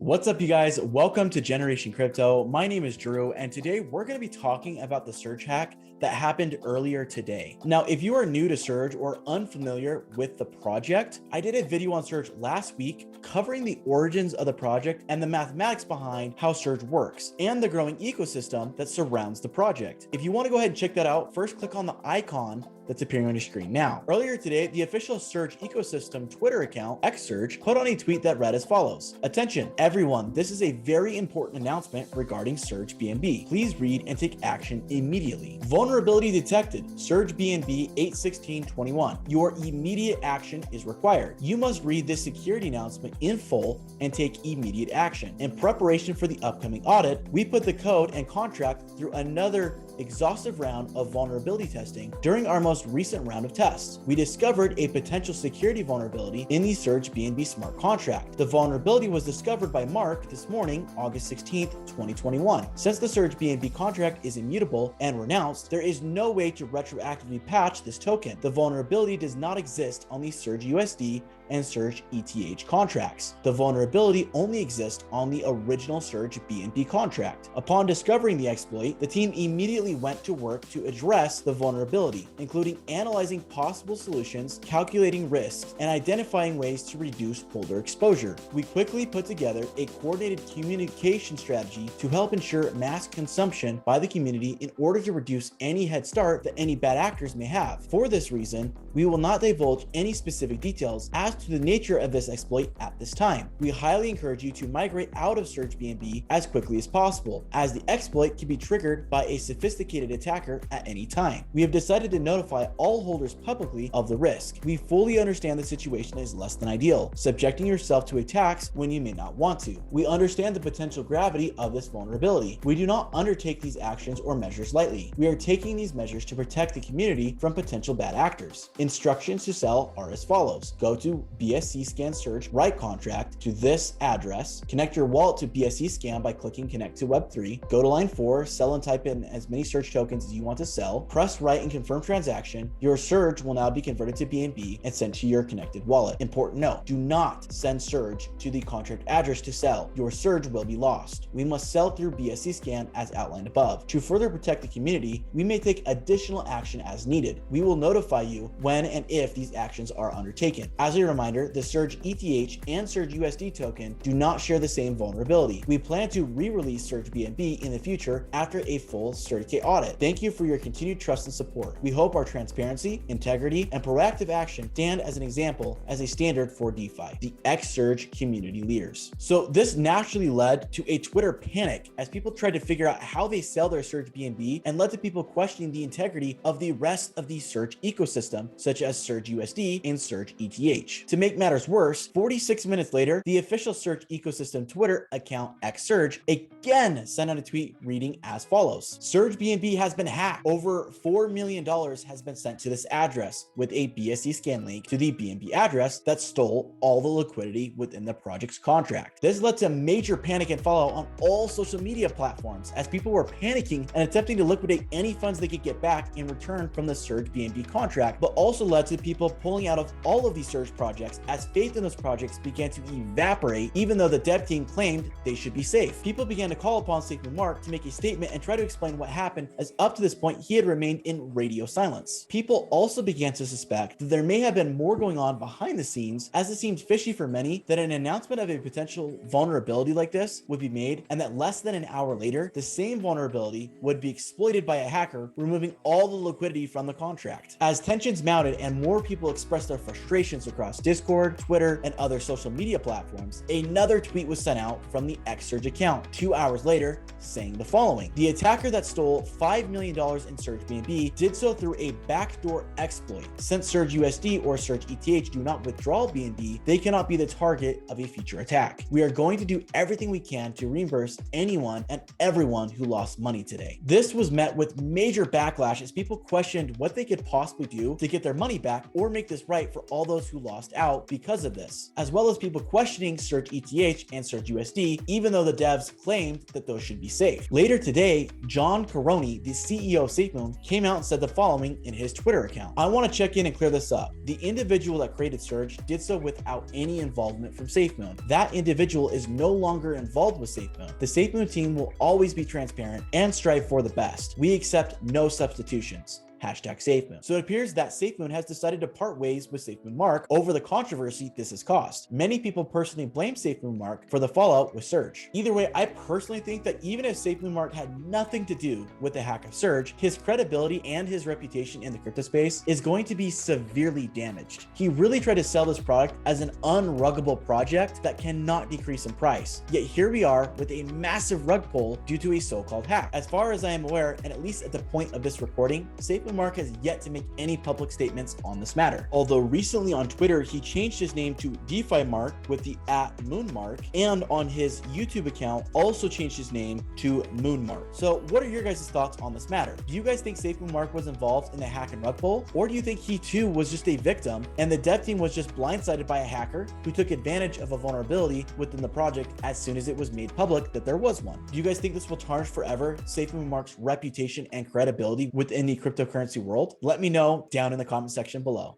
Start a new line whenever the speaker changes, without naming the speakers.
What's up, you guys? Welcome to Generation Crypto. My name is Drew, and today we're going to be talking about the Surge hack that happened earlier today. Now, if you are new to Surge or unfamiliar with the project, I did a video on Surge last week covering the origins of the project and the mathematics behind how Surge works and the growing ecosystem that surrounds the project. If you want to go ahead and check that out, first click on the icon that's appearing on your screen now. Earlier today, the official Surge ecosystem Twitter account, XSurge, put on a tweet that read as follows. Attention, everyone, this is a very important announcement regarding Surge BNB. Please read and take action immediately. Vulnerability detected, Surge BNB 81621. Your immediate action is required. You must read this security announcement in full and take immediate action. In preparation for the upcoming audit, we put the code and contract through another exhaustive round of vulnerability testing. During our most recent round of tests, we discovered a potential security vulnerability in the Surge BNB smart contract. The vulnerability was discovered by Mark this morning, August 16th, 2021. Since the Surge BNB contract is immutable and renounced, there is no way to retroactively patch this token. The vulnerability does not exist on the Surge USD and Surge ETH contracts. The vulnerability only exists on the original Surge BNB contract. Upon discovering the exploit, the team immediately went to work to address the vulnerability, including analyzing possible solutions, calculating risks, and identifying ways to reduce holder exposure. We quickly put together a coordinated communication strategy to help ensure mass consumption by the community in order to reduce any head start that any bad actors may have. For this reason, we will not divulge any specific details as to the nature of this exploit at this time. We highly encourage you to migrate out of Surge BNB as quickly as possible, as the exploit can be triggered by a sophisticated attacker at any time. We have decided to notify all holders publicly of the risk. We fully understand the situation is less than ideal, subjecting yourself to attacks when you may not want to. We understand the potential gravity of this vulnerability. We do not undertake these actions or measures lightly. We are taking these measures to protect the community from potential bad actors. Instructions to sell are as follows. Go to BSC Scan Surge, write contract to this address, connect your wallet to BSC Scan by clicking connect to Web3, go to line 4, sell and type in as many Surge tokens as you want to sell, press write and confirm transaction. Your Surge will now be converted to BNB and sent to your connected wallet. Important note, do not send Surge to the contract address to sell. Your Surge will be lost. We must sell through BSC Scan as outlined above. To further protect the community, we may take additional action as needed. We will notify you when and if these actions are undertaken. As a reminder, the Surge ETH and Surge USD token do not share the same vulnerability. We plan to re-release Surge BNB in the future after a full certificate audit. Thank you for your continued trust and support. We hope our transparency, integrity, and proactive action stand as an example as a standard for DeFi, the XSurge community leaders. So this naturally led to a Twitter panic as people tried to figure out how they sell their Surge BNB and led to people questioning the integrity of the rest of the Surge ecosystem, such as Surge USD and Surge ETH. To make matters worse, 46 minutes later, the official Surge ecosystem Twitter account XSurge again sent out a tweet reading as follows. Surge BNB has been hacked. Over $4 million has been sent to this address with a BSC scan link to the BNB address that stole all the liquidity within the project's contract. This led to major panic and fallout on all social media platforms as people were panicking and attempting to liquidate any funds they could get back in return from the Surge BNB contract, but also led to people pulling out of all of these Surge projects as faith in those projects began to evaporate, even though the dev team claimed they should be safe. People began to call upon Safemoon Mark to make a statement and try to explain what happened, as up to this point he had remained in radio silence. People also began to suspect that there may have been more going on behind the scenes, as it seemed fishy for many that an announcement of a potential vulnerability like this would be made, and that less than an hour later the same vulnerability would be exploited by a hacker, removing all the liquidity from the contract. As tensions mounted and more people expressed their frustrations across Discord, Twitter, and other social media platforms, another tweet was sent out from the XSurge account 2 hours later saying the following. The attacker that stole $5 million in Surge BNB did so through a backdoor exploit. Since Surge USD or Surge ETH do not withdraw BNB, they cannot be the target of a future attack. We are going to do everything we can to reimburse anyone and everyone who lost money today. This was met with major backlash as people questioned what they could possibly do to get their money back or make this right for all those who lost bounced out because of this, as well as people questioning Surge ETH and Surge USD, even though the devs claimed that those should be safe. Later today, John Karony, the CEO of SafeMoon, came out and said the following in his Twitter account. I want to check in and clear this up. The individual that created Surge did so without any involvement from SafeMoon. That individual is no longer involved with SafeMoon. The SafeMoon team will always be transparent and strive for the best. We accept no substitutions. #SafeMoon. So it appears that SafeMoon has decided to part ways with Safemoon Mark over the controversy this has caused. Many people personally blame Safemoon Mark for the fallout with Surge. Either way, I personally think that even if Safemoon Mark had nothing to do with the hack of Surge, his credibility and his reputation in the crypto space is going to be severely damaged. He really tried to sell this product as an unruggable project that cannot decrease in price. Yet here we are with a massive rug pull due to a so-called hack. As far as I am aware, and at least at the point of this recording, Safemoon Mark has yet to make any public statements on this matter. Although recently on Twitter, he changed his name to DeFi Mark with the @MoonMark, and on his YouTube account also changed his name to MoonMark. So what are your guys' thoughts on this matter? Do you guys think Safemoon Mark was involved in the hack and rug pull? Or do you think he too was just a victim and the dev team was just blindsided by a hacker who took advantage of a vulnerability within the project as soon as it was made public that there was one? Do you guys think this will tarnish forever Safemoon Mark's reputation and credibility within the cryptocurrency world? Let me know down in the comment section below.